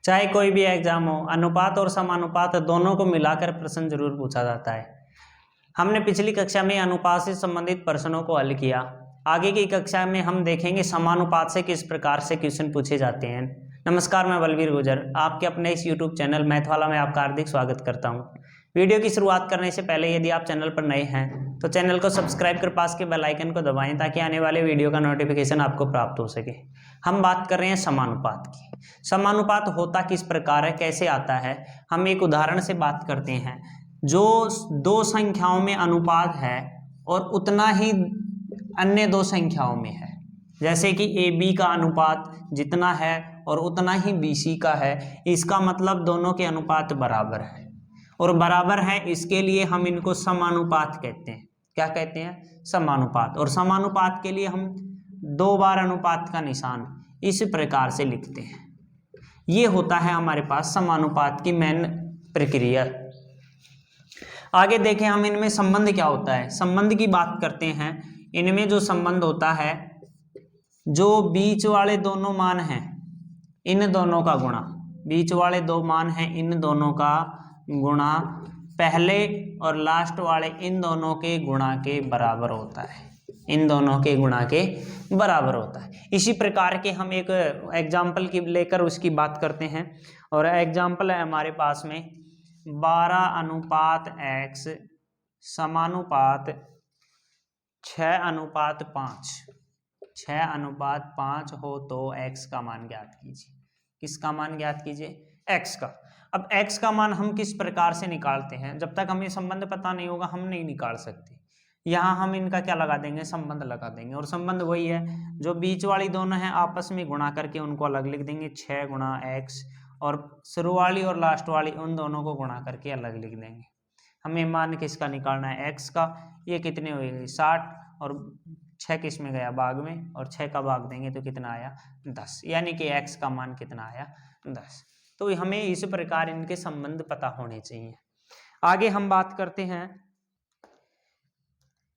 चाहे कोई भी एग्जाम हो, अनुपात और समानुपात दोनों को मिलाकर प्रश्न जरूर पूछा जाता है। हमने पिछली कक्षा में अनुपात से संबंधित प्रश्नों को हल किया। आगे की कक्षा में हम देखेंगे समानुपात से किस प्रकार से क्वेश्चन पूछे जाते हैं। नमस्कार, मैं बलवीर गुर्जर आपके अपने इस यूट्यूब चैनल मैथ वाला में आपका हार्दिक स्वागत करता हूं। वीडियो की शुरुआत करने से पहले यदि आप चैनल पर नए हैं तो चैनल को सब्सक्राइब कर पास के बेल आइकन को दबाएं ताकि आने वाले वीडियो का नोटिफिकेशन आपको प्राप्त हो सके। हम बात कर रहे हैं समानुपात की। समानुपात होता किस प्रकार है, कैसे आता है, हम एक उदाहरण से बात करते हैं। जो दो संख्याओं में अनुपात है और उतना ही अन्य दो संख्याओं में है, जैसे कि ए बी का अनुपात जितना है और उतना ही बी सी का है, इसका मतलब दोनों के अनुपात बराबर है और बराबर है, इसके लिए हम इनको समानुपात कहते हैं। क्या कहते हैं? समानुपात। और समानुपात के लिए हम दो बार अनुपात का निशान इस प्रकार से लिखते हैं। ये होता है हमारे पास समानुपात की मेन प्रक्रिया। आगे देखें हम इनमें संबंध क्या होता है। संबंध की बात करते हैं। इनमें जो संबंध होता है, जो बीच वाले दोनों मान हैं इन दोनों का गुणा, बीच वाले दो मान हैं इन दोनों का गुणा पहले और लास्ट वाले इन दोनों के गुणा के बराबर होता है। इन दोनों के गुणा के बराबर होता है। इसी प्रकार के हम एक एग्जाम्पल की लेकर उसकी बात करते हैं। और एग्जाम्पल है हमारे पास में 12:x समानुपात 6:5। 6:5 हो तो x का मान ज्ञात कीजिए। किसका मान ज्ञात कीजिए? x का। अब x का मान हम किस प्रकार से निकालते हैं? जब तक हमें संबंध पता नहीं होगा हम नहीं निकाल सकते। यहाँ हम इनका क्या लगा देंगे? संबंध लगा देंगे। और संबंध वही है जो बीच वाली दोनों हैं, आपस में गुणा करके उनको अलग लिख देंगे 6 गुणा x, और शुरू वाली और लास्ट वाली उन दोनों को गुणा करके अलग लिख देंगे। हमें मान किसका निकालना है? x का। ये कितने हुए? 60, और 6 किस में गया? भाग में, और 6 का भाग देंगे तो कितना आया? 10। यानी कि x का मान कितना आया? 10। तो हमें इस प्रकार इनके संबंध पता होने चाहिए। आगे हम बात करते हैं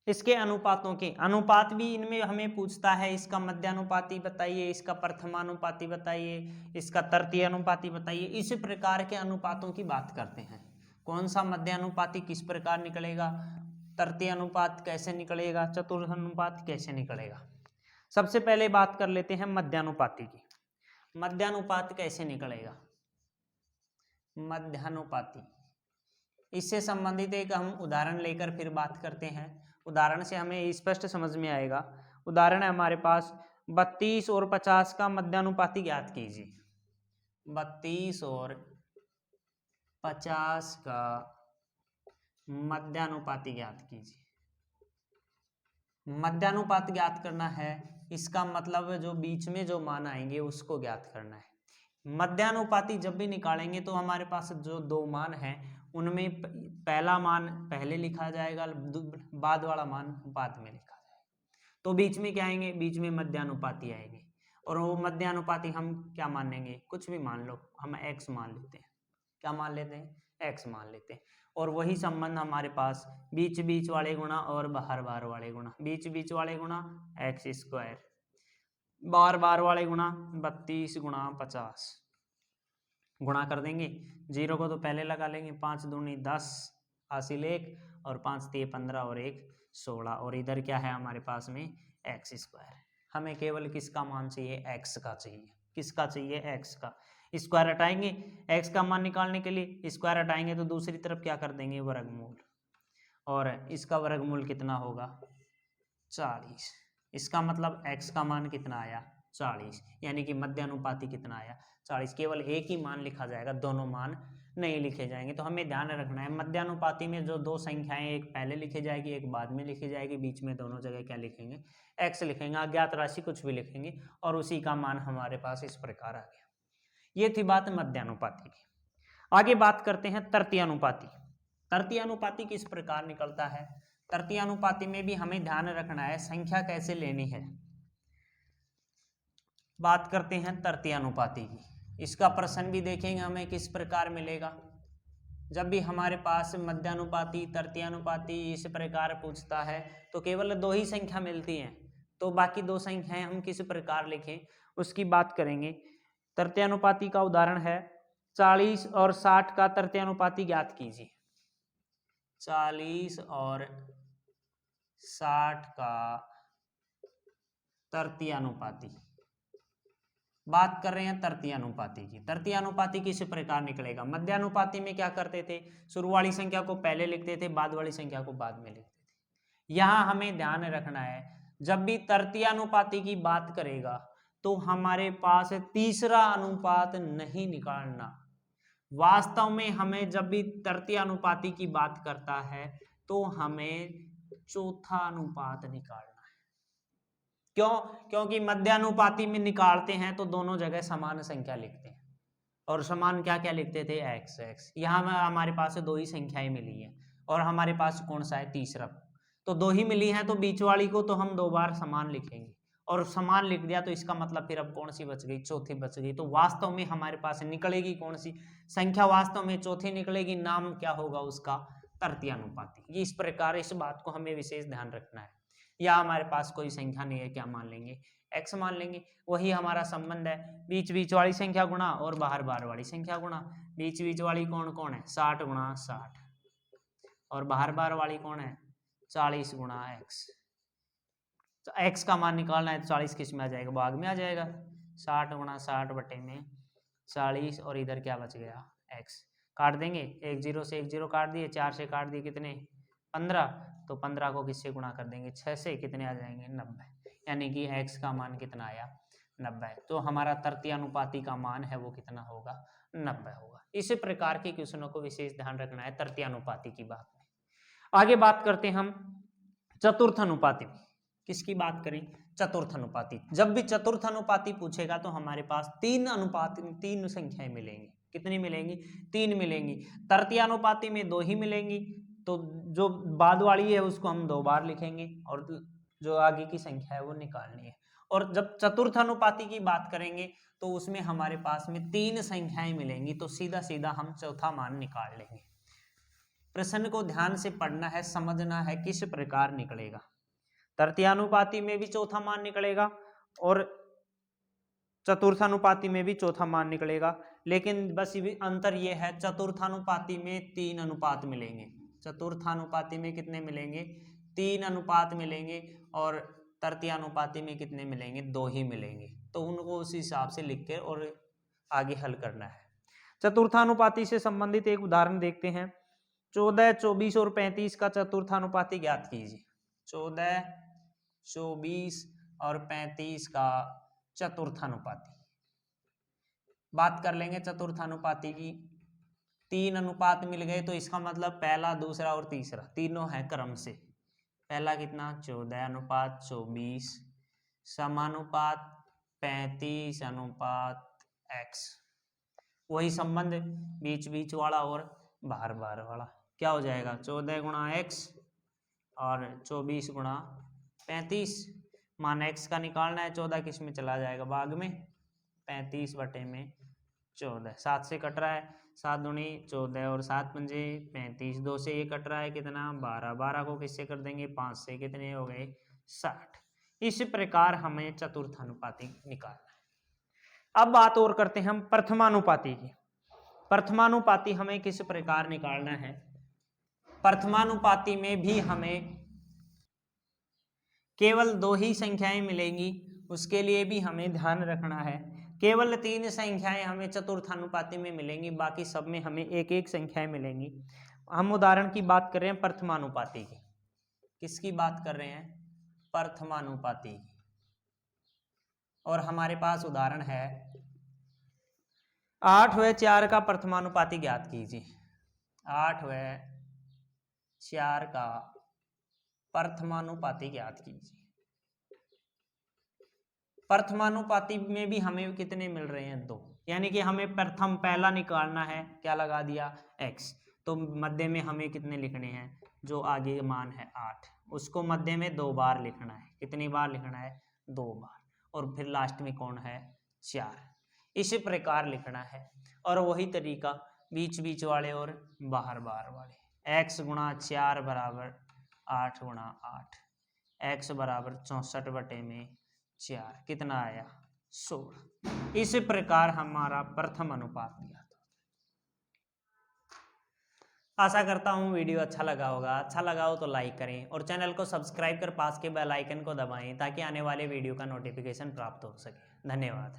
इसके अनुपातों के। अनुपात भी इनमें हमें पूछता है। इसका मध्यानुपाती बताइए, इसका प्रथमानुपाती बताइए, इसका तृतीय अनुपाती बताइए। इस प्रकार के अनुपातों की बात करते हैं। कौन सा मध्यानुपाती किस प्रकार निकलेगा, तृतीय अनुपात कैसे निकलेगा, चतुर्थ अनुपात कैसे निकलेगा। सबसे पहले बात कर लेते हैं मध्यानुपाती की। मध्यानुपात कैसे निकलेगा? मध्यानुपाती, इससे संबंधित एक हम उदाहरण लेकर फिर बात करते हैं। उदाहरण से हमें स्पष्ट समझ में आएगा। उदाहरण है हमारे पास 32 और 50 का मध्यानुपाती ज्ञात कीजिए। 32 और 50 का मध्यानुपाती ज्ञात कीजिए। मध्यानुपात ज्ञात करना है, इसका मतलब जो बीच में जो मान आएंगे उसको ज्ञात करना है। मध्यानुपाती जब भी निकालेंगे तो हमारे पास जो दो मान हैं उनमें पहला मान पहले लिखा जाएगा, बाद वाला मान बाद में लिखा जाएगा। तो बीच में क्या आएंगे? बीच में मध्यानुपाती आएंगे। और वो मध्यानुपाती हम क्या मानेंगे? कुछ भी मान लो, हम x मान लेते हैं। क्या मान लेते हैं? x मान लेते हैं। और वही संबंध हमारे पास बीच बीच वाले गुणा और बाहर बाहर वाले गुणा। बीच बीच वाले गुणा x², बार बार वाले गुणा 32 गुणा 50। गुणा कर देंगे, 0 को तो पहले लगा लेंगे। 5 दूनी 10 हासिल 1, और 5 तिये 15 और 1 16। और इधर क्या है हमारे पास में? x²। हमें केवल किसका मान चाहिए? x का चाहिए। किसका चाहिए? x का। स्क्वायर हटाएंगे, x का मान निकालने के लिए स्क्वायर हटाएंगे तो दूसरी तरफ क्या कर देंगे? वर्गमूल। और इसका वर्गमूल कितना होगा? 40। इसका मतलब x का मान कितना आया? 40। यानी कि मध्यानुपाती कितना आया? 40। केवल एक ही मान लिखा जाएगा, दोनों मान नहीं लिखे जाएंगे। तो हमें ध्यान रखना है मध्यानुपाती में जो दो संख्याएं, एक पहले लिखी जाएगी एक बाद में लिखी जाएगी, बीच में दोनों जगह क्या लिखेंगे? x लिखेंगे। अज्ञात राशि कुछ भी लिखेंगे और उसी का मान हमारे पास इस प्रकार आ गया। ये थी बात मध्यानुपाती की। आगे बात करते हैं तृतीय अनुपाती। तृतीय अनुपाती किस प्रकार निकलता है? तृतीय अनुपाती में भी हमें ध्यान रखना है संख्या कैसे लेनी है। बात करते हैं तृतीय अनुपाती की। इसका प्रश्न भी देखेंगे हमें किस प्रकार मिलेगा। जब भी हमारे पास मध्यानुपाती तृतीय अनुपाती इस प्रकार पूछता है तो केवल दो ही संख्या मिलती हैं, तो बाकी दो संख्याएं हम किस प्रकार लिखें उसकी बात करेंगे। तृतीय अनुपाती का उदाहरण है 40 और 60 का तृतीयानुपाती ज्ञात कीजिए। 40 और 60 का तृतीयानुपाती, बात कर रहे हैं तृतीयानुपाती की। तृतीयानुपाती किस प्रकार निकलेगा? मध्यानुपाती में क्या करते थे? शुरू वाली संख्या को पहले लिखते थे, बाद वाली संख्या को बाद में लिखते थे। यहां हमें ध्यान रखना है, जब भी तृतीयानुपाती की बात करेगा तो हमारे पास तीसरा अनुपात नहीं निकालना। वास्तव में हमें जब भी तृतीयानुपाती की बात करता है तो हमें चौथा अनुपात निकालना है। क्यों? क्योंकि मध्यानुपाती में निकालते हैं तो दोनों जगह समान संख्या लिखते हैं, और समान क्या क्या लिखते थे? X x. यहाँ में हमारे पास दो ही संख्याएं मिली है और हमारे पास कौन सा है? तीसरा। तो दो ही मिली है तो बीच वाली को तो हम दो बार समान लिखेंगे, और समान लिख दिया तो इसका मतलब फिर अब कौन सी बच गई? चौथी बच गई। तो वास्तव में हमारे पास निकलेगी कौन सी संख्या? वास्तव में चौथी निकलेगी। नाम क्या होगा उसका? तृतीयानुपाती। इस प्रकार इस बात को हमें विशेष ध्यान रखना है। या हमारे पास कोई संख्या नहीं है, क्या मान लेंगे? एक्स मान लेंगे। वही हमारा संबंध है, बीच बीच वाली संख्या गुणा और बाहर बाहर वाली संख्या गुणा। बीच बीच वाली कौन कौन है? 60 गुणा 60, और बाहर बाहर वाली कौन है? 40 गुणा एक्स। तो एक्स का मान निकालना है तो 40 किस में आ जाएगा? भाग में आ जाएगा। 60 गुणा 60 बटे में 40, और इधर क्या बच गया? एक्स। काट देंगे, एक जीरो से एक जीरो काट दिए, 4 से काट दिए, कितने? 15। तो 15 को किससे गुणा कर देंगे? 6 से, कितने आ जाएंगे? 90। यानी कि एक्स का मान कितना आया? 90। तो हमारा तृतीयानुपाती का मान है वो कितना होगा? 90 होगा। इसी प्रकार के क्वेश्चनों को विशेष ध्यान रखना है तृतीयानुपाती की बात में। आगे बात करते हैं हम चतुर्थ अनुपाती। किसकी बात करें? चतुर्थ अनुपाती। जब भी चतुर्थ अनुपाती पूछेगा तो हमारे पास तीन संख्याएं मिलेंगी। कितनी मिलेंगी? 3 मिलेंगी। तृतीयानुपाती में 2 ही मिलेंगी, तो जो बाद वाली है उसको हम 2 बार लिखेंगे, और जो आगे की संख्या है वो निकालनी है। और जब चतुर्थ अनुपाती की बात करेंगे तो उसमें हमारे पास में 3 संख्याएं मिलेंगी, तो सीधा सीधा हम चौथा मान निकाल लेंगे। प्रश्न को ध्यान से पढ़ना है, समझना है किस प्रकार निकलेगा। तृतीयानुपाती में भी चौथा मान निकलेगा और चतुर्थानुपाती में भी चौथा मान निकलेगा, लेकिन बस अंतर यह है, चतुर्थानुपाती में 3 अनुपात मिलेंगे। चतुर्थानुपाती में कितने मिलेंगे? 3 अनुपात मिलेंगे, और तृतीयानुपाती में कितने मिलेंगे? 2 ही मिलेंगे। तो उनको उस हिसाब से लिख के और आगे हल करना है। चतुर्थानुपाती से संबंधित एक उदाहरण देखते हैं। 14, 24 और 35 का चतुर्थानुपाती ज्ञात कीजिए। 14, 24 और 35 का चतुर्थानुपाती। बात कर लेंगे चतुर्थानुपाती की। 3 अनुपात मिल गए, तो इसका मतलब पहला, दूसरा और तीसरा तीनों है क्रम से। पहला कितना? 14 अनुपात 24 समानुपात 35 अनुपात x। वही संबंध बीच बीच वाला और बाहर बाहर वाला। क्या हो जाएगा? 14 गुणा x और 24 गुणा 35। मान x का निकालना है, 14 किस में चला जाएगा? भाग में। 35 बटे में 14, 7 से कट रहा है, 7 दूनी 14 और 7 पंजे 35, 2 से ये कट रहा है, कितना? 12। 12 को किससे कर देंगे? 5 से, कितने हो गए? 60। इस प्रकार हमें चतुर्थानुपाती निकालना है। अब बात और करते हैं हम प्रथमानुपाती की। प्रथमानुपाती हमें किस प्रकार निकालना है? प्रथमानुपाती में भी हमें केवल 2 ही संख्याएं मिलेंगी, उसके लिए भी हमें ध्यान रखना है। केवल 3 संख्याएं हमें चतुर्थानुपाती में मिलेंगी, बाकी सब में हमें एक एक संख्याएं मिलेंगी। हम उदाहरण की बात कर रहे हैं प्रथमानुपाती की। किसकी बात कर रहे हैं? प्रथमानुपाती की। और हमारे पास उदाहरण है 8 व 4 का प्रथमानुपाती ज्ञात कीजिए। 8 व 4 का प्रथमानुपाती ज्ञात कीजिए। प्रथमानुपाती में भी हमें कितने मिल रहे हैं? 2। यानी कि हमें प्रथम पहला निकालना है, क्या लगा दिया? x। तो मध्य में हमें कितने लिखने हैं? जो आगे मान है 8, उसको मध्य में 2 बार लिखना है। कितनी बार लिखना है? 2 बार। और फिर लास्ट में कौन है? 4। इसी प्रकार लिखना है। और वही तरीका बीच बीच वाले और बाहर बाहर वाले। x गुणा 4 बराबर 8 गुणा 8, x बराबर 64 बटे में 4, कितना आया? 16। इस प्रकार हमारा प्रथम अनुपात दिया था। आशा करता हूँ वीडियो अच्छा लगा होगा। अच्छा लगा हो तो लाइक करें और चैनल को सब्सक्राइब कर पास के बेल आइकन को दबाएं ताकि आने वाले वीडियो का नोटिफिकेशन प्राप्त हो सके। धन्यवाद।